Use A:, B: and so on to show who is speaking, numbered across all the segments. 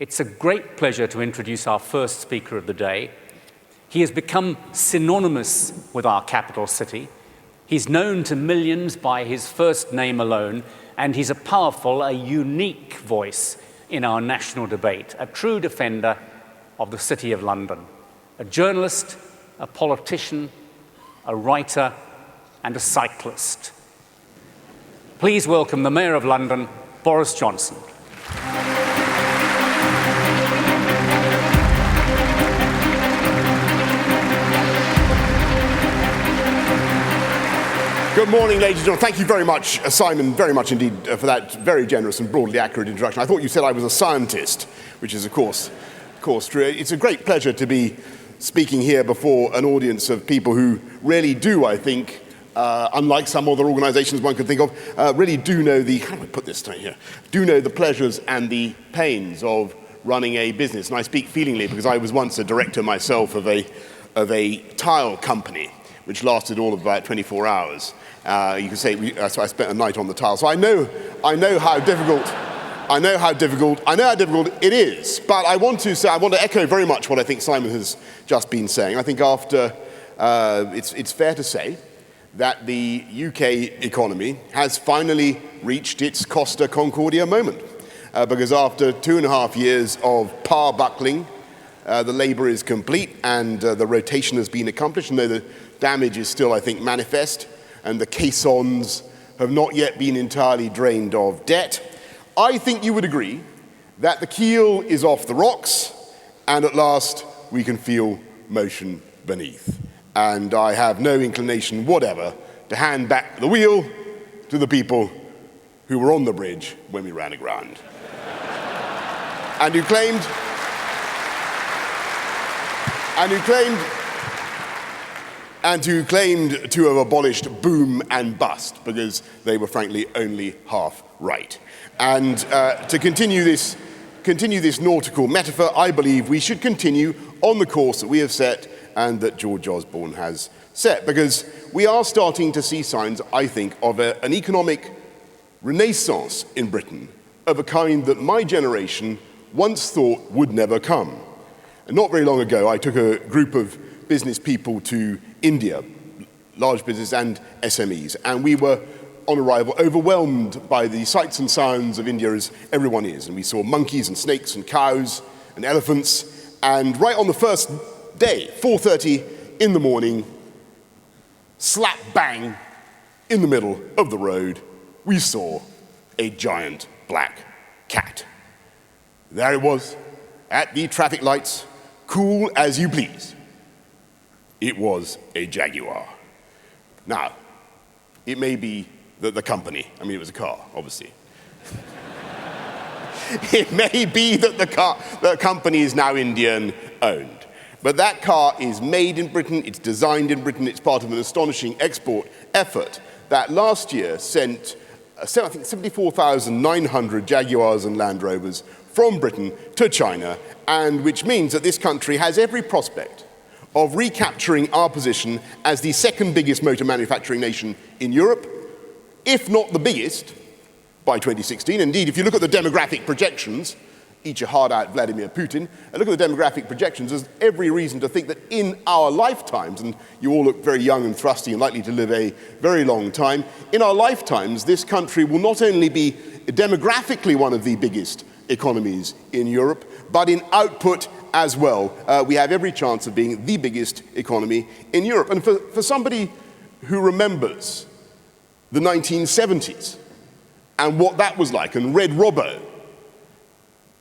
A: It's a great pleasure to introduce our first speaker of the day. He has become synonymous with our capital city. He's known to millions by his first name alone, and he's a powerful, a unique voice in our national debate, a true defender of the City of London, a journalist, a politician, a writer, and a cyclist. Please welcome the Mayor of London, Boris Johnson.
B: Good morning, ladies and gentlemen. Thank you very much, Simon, very much indeed for that very generous and broadly accurate introduction. I thought you said I was a scientist, which is, of course true. It's a great pleasure to be speaking here before an audience of people who really do, I think, unlike some other organizations one could think of, really do know how do I put this down here? Do know the pleasures and the pains of running a business. And I speak feelingly because I was once a director myself of a tile company, which lasted all of about 24 hours. You can say, so I spent a night on the tile. So I know how difficult it is. But I want to echo very much what I think Simon has just been saying. I think it's fair to say that the UK economy has finally reached its Costa Concordia moment. Because after 2.5 years of power buckling, the labour is complete and the rotation has been accomplished, and though the damage is still, I think, manifest, and the caissons have not yet been entirely drained of debt, I think you would agree that the keel is off the rocks, and at last we can feel motion beneath. And I have no inclination whatever to hand back the wheel to the people who were on the bridge when we ran aground. and who claimed to have abolished boom and bust because they were frankly only half right. And to continue this nautical metaphor, I believe we should continue on the course that we have set and that George Osborne has set, because we are starting to see signs, I think, of an economic renaissance in Britain of a kind that my generation once thought would never come. And not very long ago, I took a group of business people to India, large business and SMEs, and we were, on arrival, overwhelmed by the sights and sounds of India, as everyone is. And we saw monkeys and snakes and cows and elephants, and right on the first day, 4:30 in the morning, slap bang in the middle of the road, we saw a giant black cat. There it was, at the traffic lights, cool as you please. It was a Jaguar. Now, it may be that the company, it was a car, obviously. It may be that the company is now Indian-owned. But that car is made in Britain, it's designed in Britain, it's part of an astonishing export effort that last year sent, I think, 74,900 Jaguars and Land Rovers from Britain to China, and which means that this country has every prospect of recapturing our position as the second biggest motor manufacturing nation in Europe, if not the biggest, by 2016. Indeed, if you look at the demographic projections, eat your heart out, Vladimir Putin, and look at the demographic projections, there's every reason to think that in our lifetimes, and you all look very young and thrusty and likely to live a very long time, in our lifetimes, this country will not only be demographically one of the biggest economies in Europe, but in output as well. We have every chance of being the biggest economy in Europe. And for somebody who remembers the 1970s and what that was like, and read Robbo,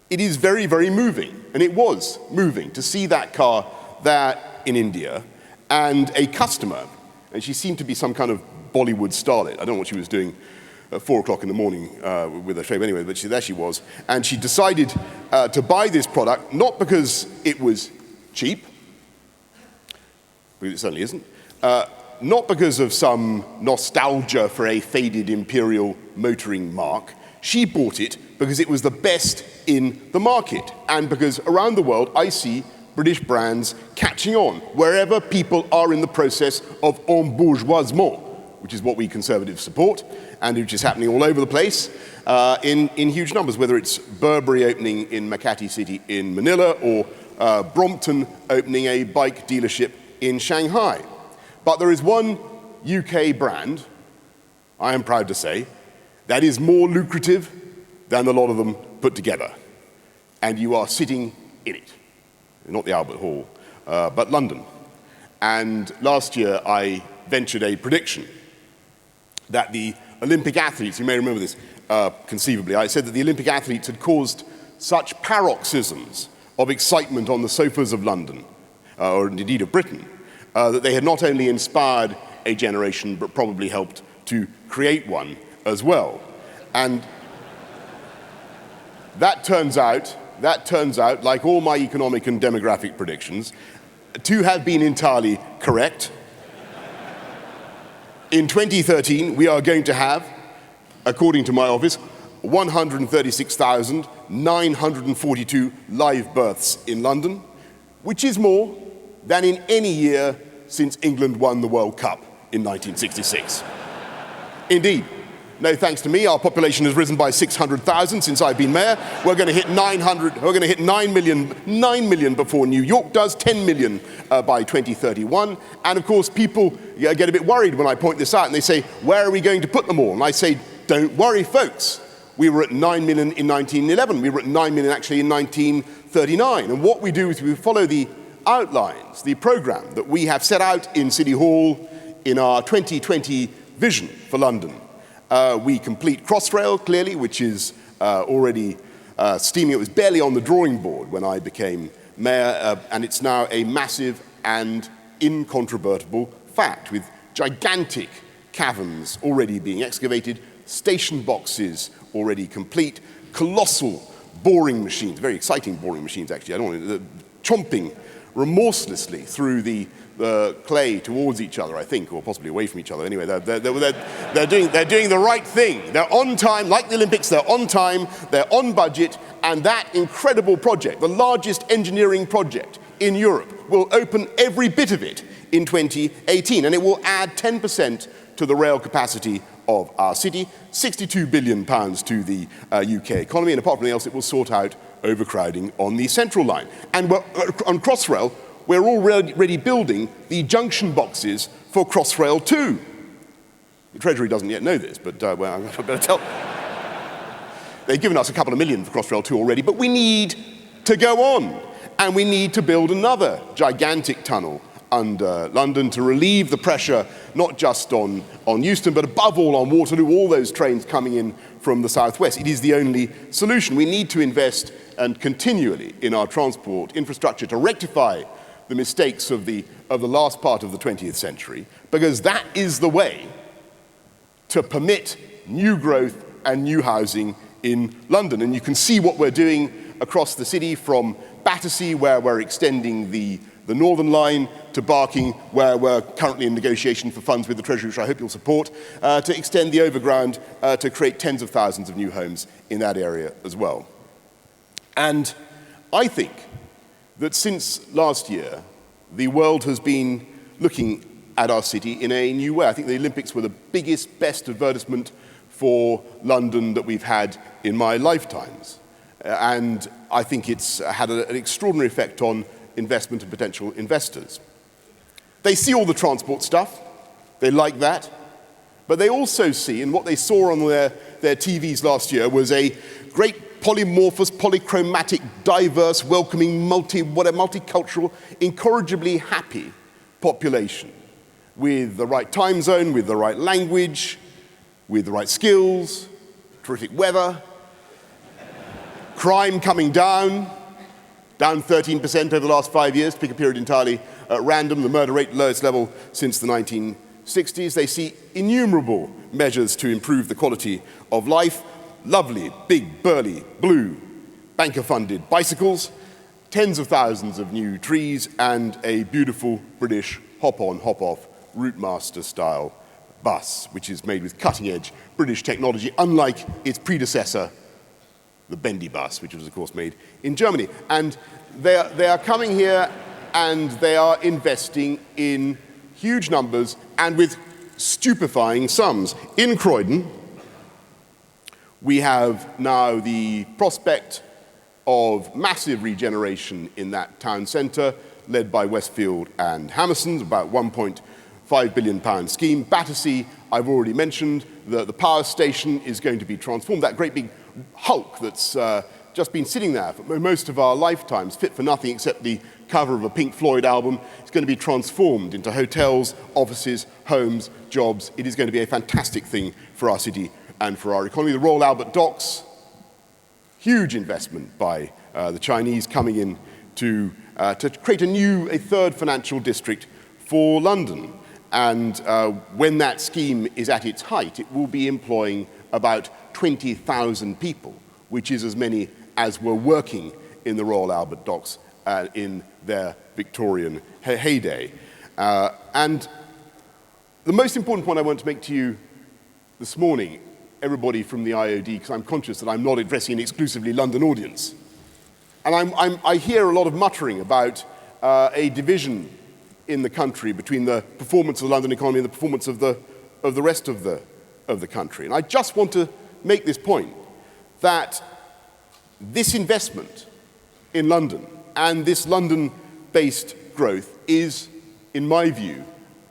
B: it is very, very moving, and it was moving to see that car there in India, and a customer, and she seemed to be some kind of Bollywood starlet. I don't know what she was doing at 4 o'clock in the morning with her shave anyway, but there she was. And she decided to buy this product, not because it was cheap, because it certainly isn't, not because of some nostalgia for a faded imperial motoring mark. She bought it because it was the best in the market, and because around the world I see British brands catching on wherever people are in the process of embourgeoisement, which is what we Conservatives support, and which is happening all over the place in huge numbers, whether it's Burberry opening in Makati City in Manila or Brompton opening a bike dealership in Shanghai. But there is one UK brand, I am proud to say, that is more lucrative than a lot of them put together. And you are sitting in it. Not the Albert Hall, but London. And last year I ventured a prediction that the Olympic athletes, you may remember this conceivably, I said that the Olympic athletes had caused such paroxysms of excitement on the sofas of London, or indeed of Britain, that they had not only inspired a generation, but probably helped to create one as well. And that turns out, like all my economic and demographic predictions, to have been entirely correct. In 2013, we are going to have, according to my office, 136,942 live births in London, which is more than in any year since England won the World Cup in 1966. Indeed, no thanks to me, our population has risen by 600,000 since I've been mayor. We're going to hit 9 million before New York does, 10 million by 2031. And of course, people get a bit worried when I point this out, and they say, where are we going to put them all? And I say, don't worry, folks. We were at 9 million in 1911. We were at 9 million actually in 1939. And what we do is we follow the outlines, the program that we have set out in City Hall in our 2020 vision for London. We complete Crossrail, clearly, which is already steaming. It was barely on the drawing board when I became mayor, and it's now a massive and incontrovertible fact, with gigantic caverns already being excavated, station boxes already complete, colossal boring machines, very exciting boring machines, actually, I don't want to, chomping remorselessly through the clay towards each other, I think, or possibly away from each other. Anyway, they're doing the right thing. They're on time, like the Olympics, they're on time, they're on budget, and that incredible project, the largest engineering project in Europe, will open every bit of it in 2018, and it will add 10% to the rail capacity of our city, £62 billion to the UK economy, and apart from anything else, it will sort out overcrowding on the Central Line. And on Crossrail, we're already building the junction boxes for Crossrail 2. The Treasury doesn't yet know this, but well, I'm going to tell. They've given us a couple of million for Crossrail 2 already, but we need to go on. And we need to build another gigantic tunnel under London to relieve the pressure, not just on Euston, but above all on Waterloo, all those trains coming in from the southwest. It is the only solution. We need to invest and continually in our transport infrastructure to rectify the mistakes of the last part of the 20th century, because that is the way to permit new growth and new housing in London. And you can see what we're doing across the city, from Battersea, where we're extending the Northern Line, to Barking, where we're currently in negotiation for funds with the Treasury, which I hope you'll support, to extend the overground to create tens of thousands of new homes in that area as well. And I think that since last year, the world has been looking at our city in a new way. I think the Olympics were the biggest, best advertisement for London that we've had in my lifetimes. And I think it's had an extraordinary effect on investment and potential investors. They see all the transport stuff, they like that, but they also see, and what they saw on their TVs last year was a great polymorphous, polychromatic, diverse, welcoming, multicultural, incorrigibly happy population with the right time zone, with the right language, with the right skills, terrific weather, crime coming down 13% over the last 5 years, to pick a period entirely at random, the murder rate lowest level since the 1960s. They see innumerable measures to improve the quality of life. Lovely, big, burly, blue, banker-funded bicycles, tens of thousands of new trees, and a beautiful British hop-on, hop-off Routemaster-style bus, which is made with cutting-edge British technology, unlike its predecessor, the Bendy bus, which was, of course, made in Germany. And they are coming here and they are investing in huge numbers and with stupefying sums. In Croydon, we have now the prospect of massive regeneration in that town centre, led by Westfield and Hammerson's, about £1.5 billion scheme. Battersea, I've already mentioned, the power station is going to be transformed. That great big hulk that's just been sitting there for most of our lifetimes, fit for nothing except the cover of a Pink Floyd album, is going to be transformed into hotels, offices, homes, jobs. It is going to be a fantastic thing for our city and for our economy. The Royal Albert Docks, huge investment by the Chinese coming in to create a third financial district for London. And when that scheme is at its height, it will be employing about 20,000 people, which is as many as were working in the Royal Albert Docks in their Victorian heyday. And the most important point I want to make to you this morning, everybody from the IoD, because I'm conscious that I'm not addressing an exclusively London audience. And I hear a lot of muttering about a division in the country between the performance of the London economy and the performance of the rest of the country. And I just want to make this point, that this investment in London and this London-based growth is, in my view,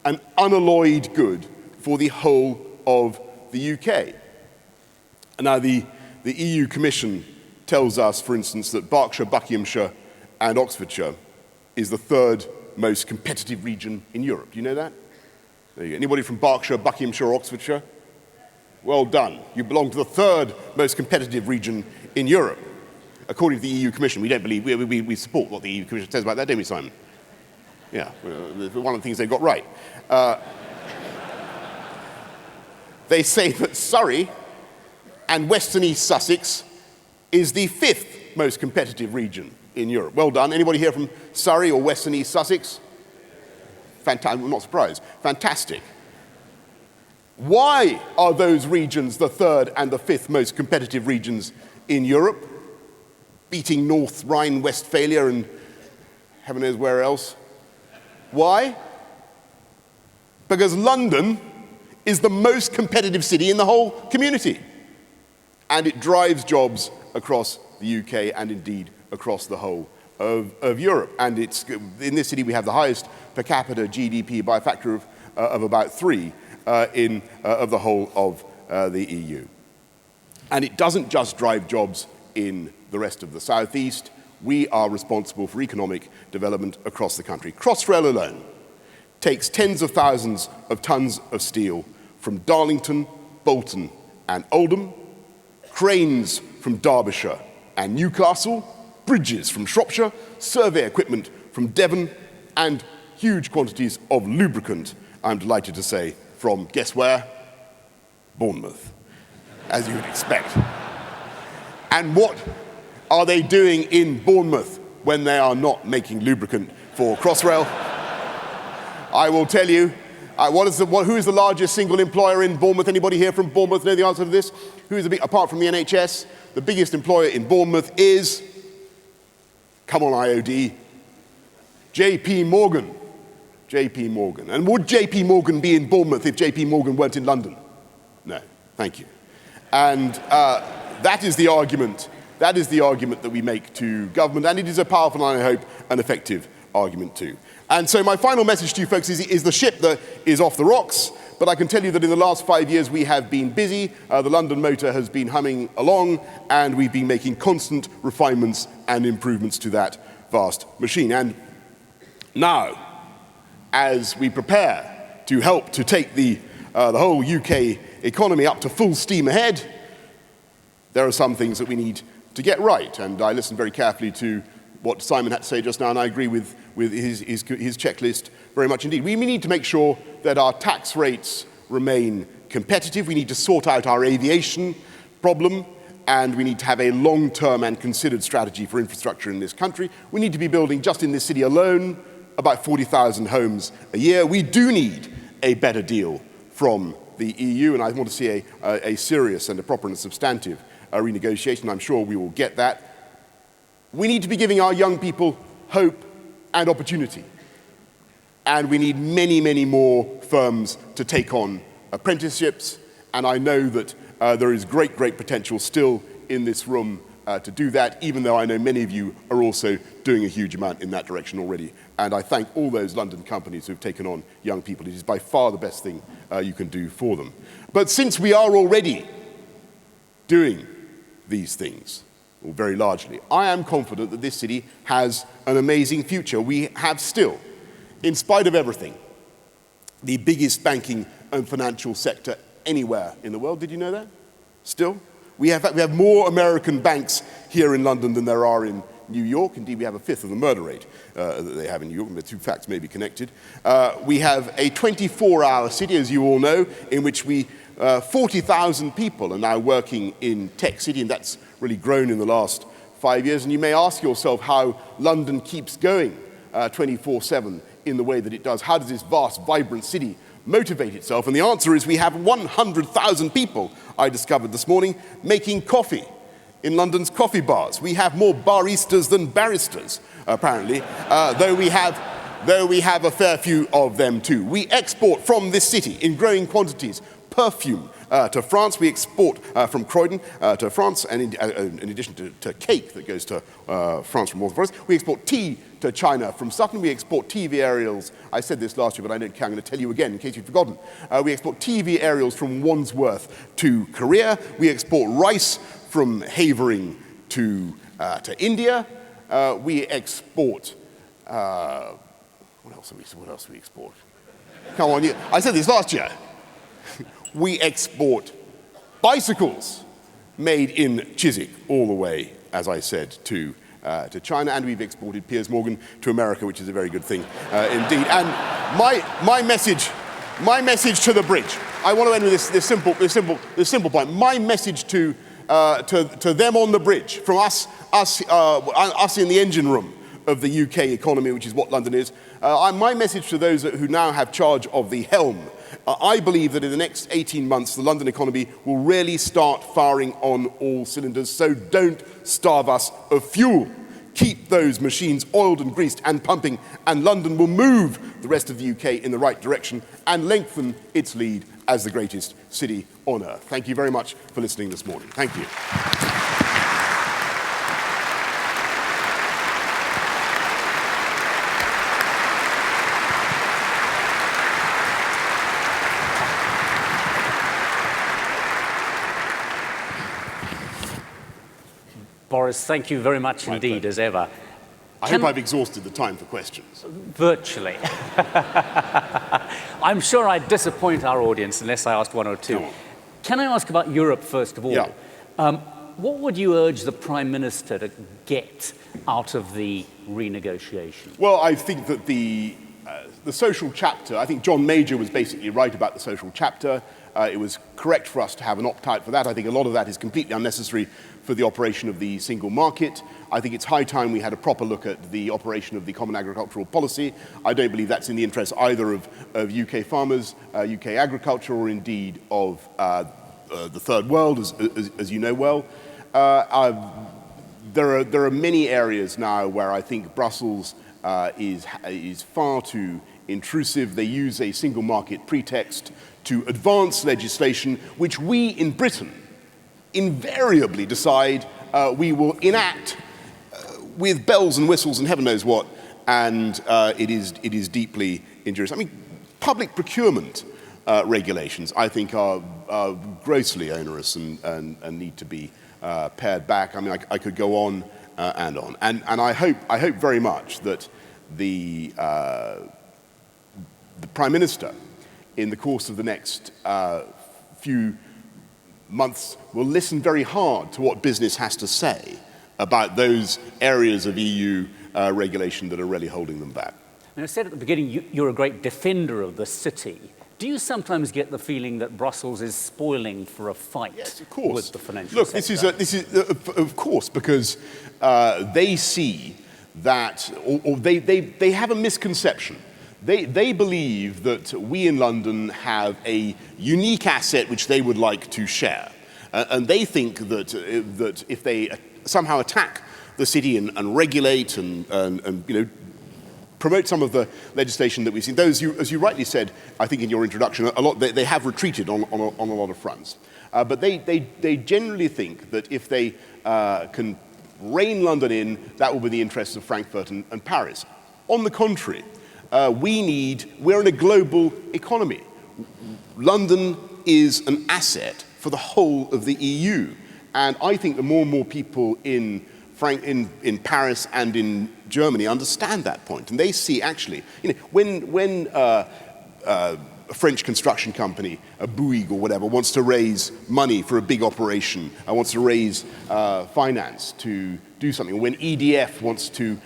B: an unalloyed good for the whole of the UK. And now the EU Commission tells us, for instance, that Berkshire, Buckinghamshire and Oxfordshire is the third most competitive region in Europe. Do you know that? There you go. Anybody from Berkshire, Buckinghamshire or Oxfordshire? Well done. You belong to the third most competitive region in Europe. According to the EU Commission, we don't believe, we support what the EU Commission says about that, don't we, Simon? Yeah, one of the things they got right. They say that Surrey and Western East Sussex is the fifth most competitive region in Europe. Well done. Anybody here from Surrey or Western East Sussex? Fantastic. I'm not surprised. Fantastic. Why are those regions the third and the fifth most competitive regions in Europe, beating North Rhine-Westphalia and heaven knows where else? Why? Because London is the most competitive city in the whole community. And it drives jobs across the UK and indeed across the whole of Europe. And in this city we have the highest per capita GDP by a factor of about 3 of the whole of the EU. And it doesn't just drive jobs in the rest of the southeast. We are responsible for economic development across the country. Crossrail alone takes tens of thousands of tons of steel from Darlington, Bolton and Oldham, cranes from Derbyshire and Newcastle, bridges from Shropshire, survey equipment from Devon, and huge quantities of lubricant, I'm delighted to say, from, guess where? Bournemouth, as you would expect. And what are they doing in Bournemouth when they are not making lubricant for Crossrail? I will tell you. Who is the largest single employer in Bournemouth? Anybody here from Bournemouth know the answer to this? Who is apart from the NHS, the biggest employer in Bournemouth is, come on IoD, JP Morgan. JP Morgan. And would JP Morgan be in Bournemouth if JP Morgan weren't in London? No, thank you. And that is the argument. That is the argument that we make to government, and it is a powerful and, I hope, an effective argument too. And so my final message to you folks is the ship that is off the rocks, but I can tell you that in the last 5 years we have been busy. The London motor has been humming along, and we've been making constant refinements and improvements to that vast machine. And now, as we prepare to help to take the whole UK economy up to full steam ahead, there are some things that we need to get right. And I listened very carefully to what Simon had to say just now, and I agree with his checklist very much indeed. We need to make sure that our tax rates remain competitive. We need to sort out our aviation problem, and we need to have a long-term and considered strategy for infrastructure in this country. We need to be building, just in this city alone, about 40,000 homes a year. We do need a better deal from the EU, and I want to see a serious and a proper and substantive renegotiation. I'm sure we will get that. We need to be giving our young people hope and opportunity. and we need many, many more firms to take on apprenticeships, and I know that there is great, great potential still in this room to do that, even though I know many of you are also doing a huge amount in that direction already. And I thank all those London companies who have taken on young people. It is by far the best thing you can do for them. But since we are already doing these things, or very largely, I am confident that this city has an amazing future. We have still, in spite of everything, the biggest banking and financial sector anywhere in the world. Did you know that? Still? We have more American banks here in London than there are in New York. Indeed, we have a fifth of the murder rate that they have in New York. The two facts may be connected. We have a 24-hour city, as you all know, in which 40,000 people are now working in Tech City, and that's really grown in the last 5 years. And you may ask yourself how London keeps going 24/7 in the way that it does. How does this vast, vibrant city motivate itself? And the answer is we have 100,000 people, I discovered this morning, making coffee in London's coffee bars. We have more baristas than barristers, apparently, though we have a fair few of them too. We export from this city in growing quantities perfume to France. We export from Croydon to France, and in addition to cake that goes to France from Waltham Forest, we export tea to China from Sutton. We export TV aerials. I said this last year, but I don't care. I'm going to tell you again in case you've forgotten. We export TV aerials from Wandsworth to Korea. We export rice from Havering to India. We export. What else do we export? Come on, I said this last year. We export bicycles made in Chiswick all the way, as I said, to China, and we've exported Piers Morgan to America, which is a very good thing indeed. And my message to the bridge. I want to end with this simple point. My message to them on the bridge, from us in the engine room of the UK economy, which is what London is. My message to those who now have charge of the helm. I believe that in the next 18 months, the London economy will really start firing on all cylinders, so don't starve us of fuel. Keep those machines oiled and greased and pumping, and London will move the rest of the UK in the right direction and lengthen its lead as the greatest city on earth. Thank you very much for listening this morning. Thank you.
A: Boris, thank you very much indeed, as ever.
B: I hope I've exhausted the time for questions.
A: Virtually. I'm sure I'd disappoint our audience unless I asked one or two. Can I ask about Europe first of all?
B: Yeah.
A: What would you urge the Prime Minister to get out of the renegotiation?
B: Well, I think that the social chapter, I think John Major was basically right about the social chapter. It was correct for us to have an opt-out for that. I think a lot of that is completely unnecessary for the operation of the single market. I think it's high time we had a proper look at the operation of the Common Agricultural Policy. I don't believe that's in the interest either of UK farmers, UK agriculture, or indeed of the Third World, as you know well. There are many areas now where I think Brussels is far too intrusive. They use a single market pretext to advance legislation which we in Britain invariably decide we will enact with bells and whistles and heaven knows what, and it is deeply injurious. I mean, public procurement regulations, I think, are grossly onerous and need to be pared back. I mean, I could go on and on. And I hope very much that the Prime Minister, in the course of the next few months, will listen very hard to what business has to say about those areas of EU regulation that are really holding them back.
A: And I said at the beginning, you're a great defender of the city. Do you sometimes get the feeling that Brussels is spoiling for a fight with the financial sector?
B: Look, this is of course, because they see that, or they have a misconception. They believe that we in London have a unique asset which they would like to share. And they think that if they somehow attack the city and regulate and promote some of the legislation that we've seen. Those, as you rightly said, I think in your introduction, a lot they have retreated on a lot of fronts. But they generally think that if they can rein London in, that will be the interests of Frankfurt and Paris. On the contrary, we're in a global economy. London is an asset for the whole of the EU. And I think that more and more people in Paris and in Germany understand that point. And they see actually, when a French construction company, a Bouygues or whatever, wants to raise money for a big operation, wants to raise finance to do something, when EDF wants to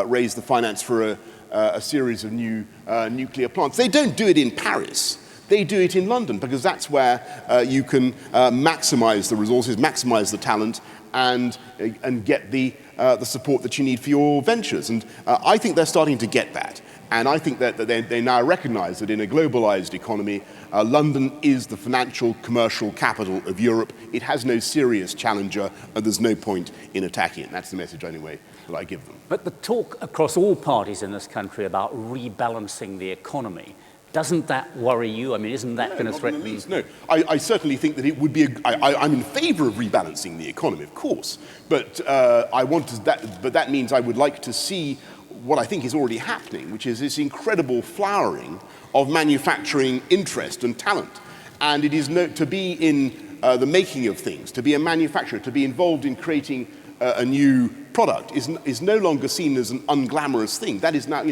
B: raise the finance for a series of new nuclear plants, they don't do it in Paris. They do it in London because that's where you can maximize the resources, maximize the talent, and get the support that you need for your ventures. And I think they're starting to get that. And I think that they now recognize that in a globalized economy, London is the financial, commercial capital of Europe. It has no serious challenger, and there's no point in attacking it. And that's the message, anyway, that I give them.
A: But the talk across all parties in this country about rebalancing the economy, doesn't that worry you? I mean, isn't that going to threaten?
B: No, I certainly think that it would be. I'm in favour of rebalancing the economy, of course, but that means I would like to see what I think is already happening, which is this incredible flowering of manufacturing interest and talent. And it is to be in the making of things, to be a manufacturer, to be involved in creating a new product is no longer seen as an unglamorous thing. That is now,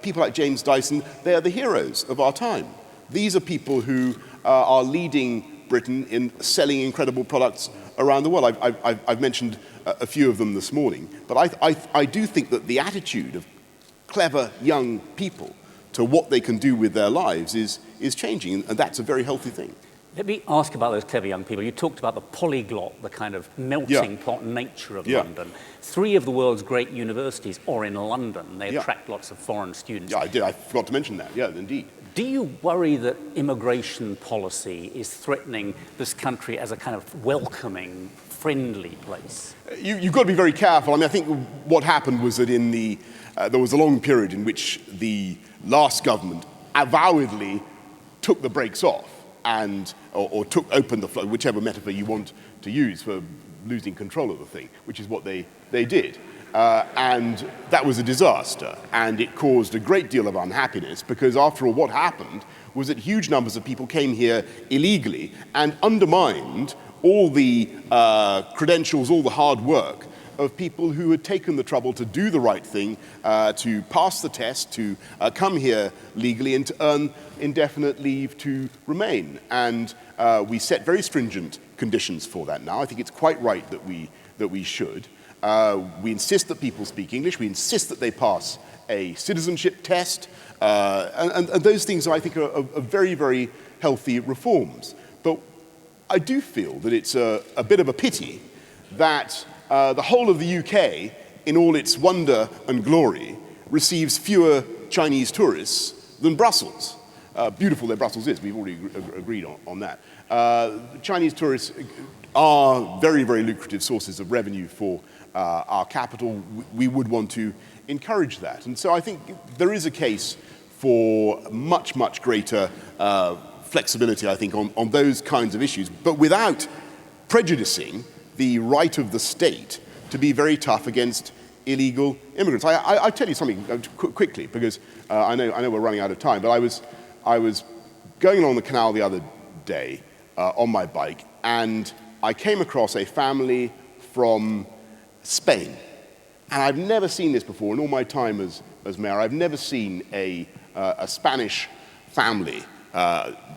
B: people like James Dyson, they are the heroes of our time. These are people who are leading Britain in selling incredible products around the world. I've mentioned a few of them this morning, but I do think that the attitude of clever young people to what they can do with their lives is changing, and that's a very healthy thing.
A: Let me ask about those clever young people. You talked about the polyglot, the kind of melting pot nature of London. 3 of the world's great universities are in London. They attract lots of foreign students.
B: Yeah, I did. I forgot to mention that. Yeah, indeed.
A: Do you worry that immigration policy is threatening this country as a kind of welcoming, friendly place?
B: You've got to be very careful. I mean, I think what happened was that there was a long period in which the last government avowedly took the brakes off or opened the flow, whichever metaphor you want to use for losing control of the thing, which is what they did. And that was a disaster, and it caused a great deal of unhappiness because, after all, what happened was that huge numbers of people came here illegally and undermined all the credentials, all the hard work of people who had taken the trouble to do the right thing, to pass the test, to come here legally and to earn indefinite leave to remain. And we set very stringent conditions for that now. I think it's quite right that we should. We insist that people speak English. We insist that they pass a citizenship test. And those things, I think, are very, very healthy reforms. But I do feel that it's a bit of a pity that the whole of the UK, in all its wonder and glory, receives fewer Chinese tourists than Brussels. Beautiful that Brussels is, we've already agreed on that. Chinese tourists are very, very lucrative sources of revenue for our capital. We would want to encourage that. And so I think there is a case for much, much greater flexibility, I think, on those kinds of issues, but without prejudicing the right of the state to be very tough against illegal immigrants. I tell you something quickly, because I know we're running out of time, but I was going along the canal the other day on my bike, and I came across a family from Spain. And I've never seen this before in all my time as mayor. I've never seen a Spanish family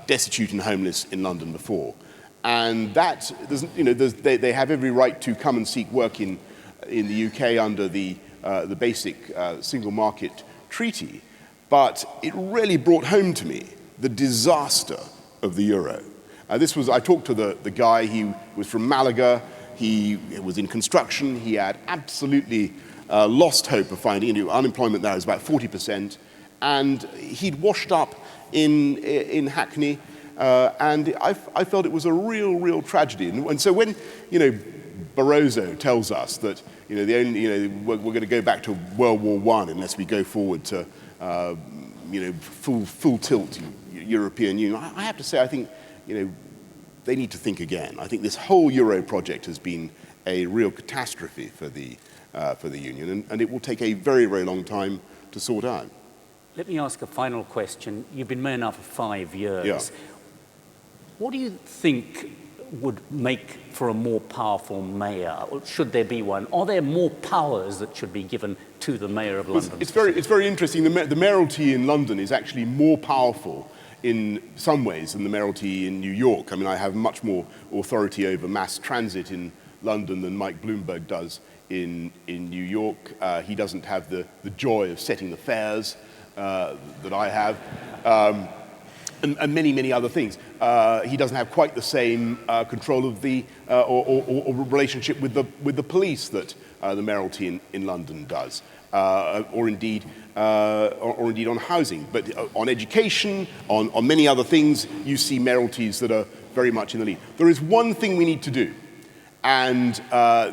B: destitute and homeless in London before. And that, they have every right to come and seek work in the UK under the basic single market treaty. But it really brought home to me the disaster of the euro. I talked to the guy. He was from Malaga. He was in construction. He had absolutely lost hope of finding unemployment there is about 40%, and he'd washed up in Hackney. And I felt it was a real tragedy. And so when, Barroso tells us that we're going to go back to World War I unless we go forward to full tilt European Union. I have to say, I think they need to think again. I think this whole Euro project has been a real catastrophe for the Union, and it will take a very, very long time to sort out.
A: Let me ask a final question. You've been mayor now for 5 years.
B: Yeah.
A: What do you think would make for a more powerful mayor? Or should there be one? Are there more powers that should be given to the mayor of London?
B: It's very interesting. The mayoralty in London is actually more powerful in some ways than the mayoralty in New York. I mean, I have much more authority over mass transit in London than Mike Bloomberg does in New York. He doesn't have the joy of setting the fares that I have, and many, many other things. He doesn't have quite the same control of the or relationship with the police that the mayoralty in London does, or indeed on housing. But on education, on many other things, you see mayoralties that are very much in the lead. There is one thing we need to do, and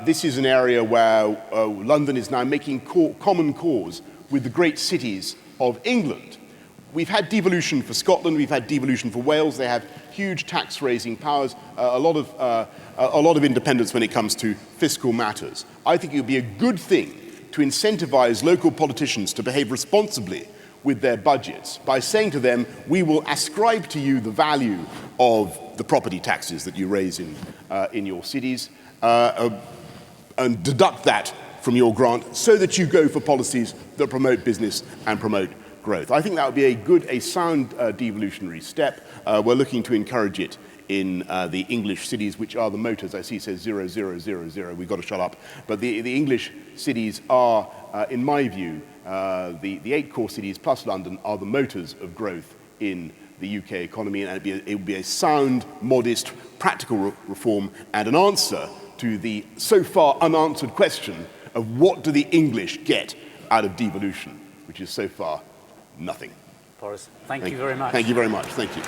B: this is an area where London is now making common cause with the great cities of England. We've had devolution for Scotland, we've had devolution for Wales. They have huge tax-raising powers, a lot of independence when it comes to fiscal matters. I think it would be a good thing to incentivize local politicians to behave responsibly with their budgets by saying to them, we will ascribe to you the value of the property taxes that you raise in your cities and deduct that from your grant so that you go for policies that promote business and promote growth. I think that would be a sound devolutionary step. We're looking to encourage it in the English cities, which are the motors. I see it says 0000. We've got to shut up. But the English cities are, in my view, the 8 core cities plus London are the motors of growth in the UK economy, and it would be a sound, modest, practical reform and an answer to the so far unanswered question of what do the English get out of devolution, which is so far nothing.
A: Boris, thank you very much.
B: Thank you very much. Thank you.